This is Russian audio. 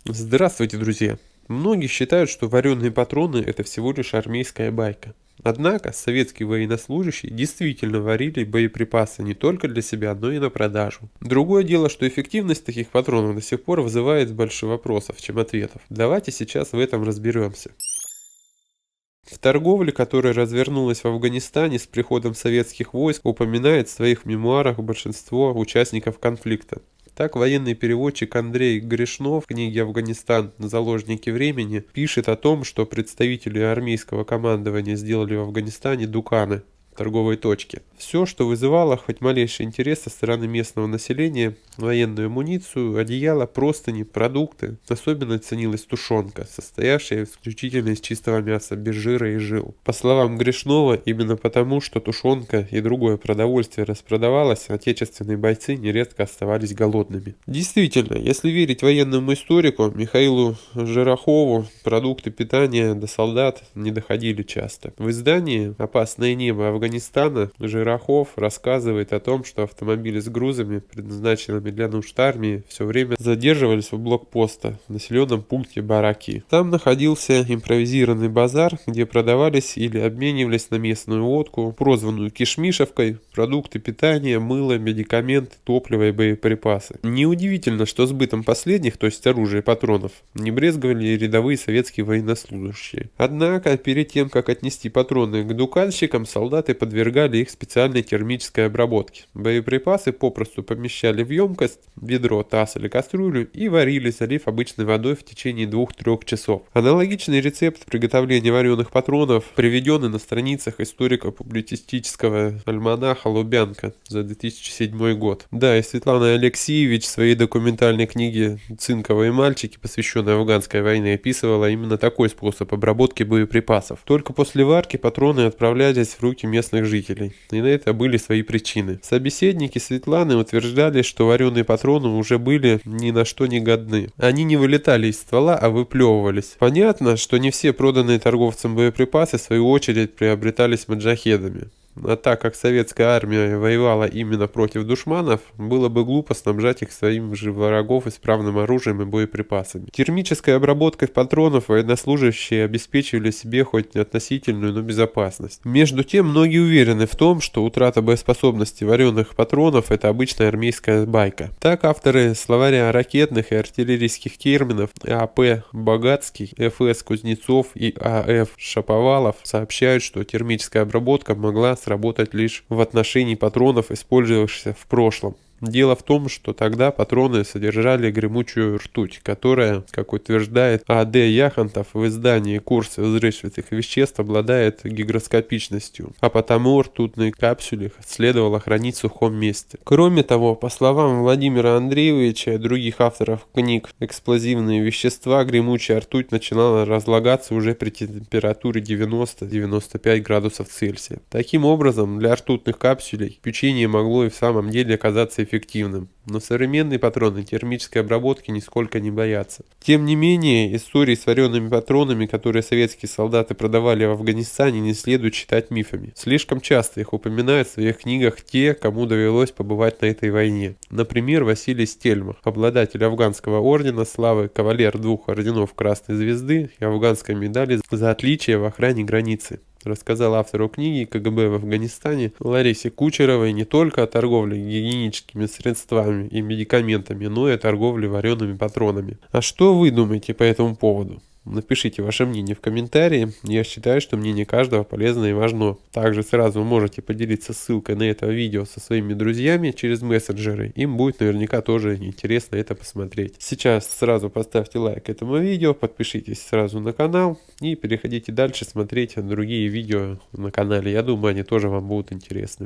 Здравствуйте, друзья! Многие считают, что вареные патроны – это всего лишь армейская байка. Однако советские военнослужащие действительно варили боеприпасы не только для себя, но и на продажу. Другое дело, что эффективность таких патронов до сих пор вызывает больше вопросов, чем ответов. Давайте сейчас в этом разберемся. В торговле, которая развернулась в Афганистане с приходом советских войск, упоминает в своих мемуарах большинство участников конфликта. Так, военный переводчик Андрей Грешнов в книге «Афганистан. Заложники времени» пишет о том, что представители армейского командования сделали в Афганистане дуканы, торговой точки. Все, что вызывало хоть малейший интерес со стороны местного населения, военную амуницию, одеяло, простыни, продукты. Особенно ценилась тушенка, состоявшая исключительно из чистого мяса, без жира и жил. По словам Грешнова, именно потому, что тушенка и другое продовольствие распродавалось, отечественные бойцы нередко оставались голодными. Действительно, если верить военному историку Михаилу Жирахову, продукты питания до солдат не доходили часто. В издании «Опасное небо Афганистана» Жирахов рассказывает о том, что автомобили с грузами, предназначенными для нужд армии, все время задерживались у блокпоста в населенном пункте Бараки. Там находился импровизированный базар, где продавались или обменивались на местную водку, прозванную кишмишевкой, продукты питания, мыло, медикаменты, топливо и боеприпасы. Неудивительно, что сбытом последних, то есть оружия и патронов, не брезговали и рядовые советские военнослужащие. Однако, перед тем, как отнести патроны к дуканщикам, солдаты подвергали их специальной термической обработке. Боеприпасы попросту помещали в емкость, ведро, таз или кастрюлю и варили, залив обычной водой в течение 2-3 часов. Аналогичный рецепт приготовления вареных патронов приведен на страницах историко-публицистического альманаха «Лубянка» за 2007 год. Да, и Светлана Алексеевич в своей документальной книге «Цинковые мальчики», посвященной афганской войне, описывала именно такой способ обработки боеприпасов. Только после варки патроны отправлялись в руки местных жителей, и на это были свои причины. Собеседники Светланы утверждали, что вареные патроны уже были ни на что не годны. Они не вылетали из ствола, а выплевывались. Понятно, что не все проданные торговцам боеприпасы в свою очередь приобретались маджахедами. А так как советская армия воевала именно против душманов, было бы глупо снабжать их своим же врагов исправным оружием и боеприпасами. Термической обработкой патронов военнослужащие обеспечивали себе хоть относительную, но безопасность. Между тем, многие уверены в том, что утрата боеспособности вареных патронов – это обычная армейская байка. Так авторы словаря ракетных и артиллерийских терминов А.П. Богатский, Ф.С. Кузнецов и А.Ф. Шаповалов сообщают, что термическая обработка могла сработать лишь в отношении патронов, использовавшихся в прошлом. Дело в том, что тогда патроны содержали гремучую ртуть, которая, как утверждает А.Д. Яхонтов в издании «Курсы взрывчатых веществ», обладает гигроскопичностью, а потому ртутные капсули следовало хранить в сухом месте. Кроме того, по словам Владимира Андреевича и других авторов книг «Эксплозивные вещества», гремучая ртуть начинала разлагаться уже при температуре 90-95 градусов Цельсия. Таким образом, для ртутных капсулей печенье могло и в самом деле оказаться эффективным, но современные патроны термической обработки нисколько не боятся. Тем не менее, истории с вареными патронами, которые советские солдаты продавали в Афганистане, не следует считать мифами. Слишком часто их упоминают в своих книгах те, кому довелось побывать на этой войне. Например, Василий Стельмах, обладатель афганского ордена славы, кавалер 2 орденов Красной Звезды и афганской медали за отличие в охране границы. Рассказал автору книги «КГБ в Афганистане» Ларисе Кучеровой не только о торговле гигиеническими средствами и медикаментами, но и о торговле вареными патронами. А что вы думаете по этому поводу? Напишите ваше мнение в комментарии. Я считаю, что мнение каждого полезно и важно. Также сразу можете поделиться ссылкой на это видео со своими друзьями через мессенджеры. Им будет наверняка тоже интересно это посмотреть. Сейчас сразу поставьте лайк этому видео, подпишитесь сразу на канал и переходите дальше смотреть другие видео на канале. Я думаю, они тоже вам будут интересны.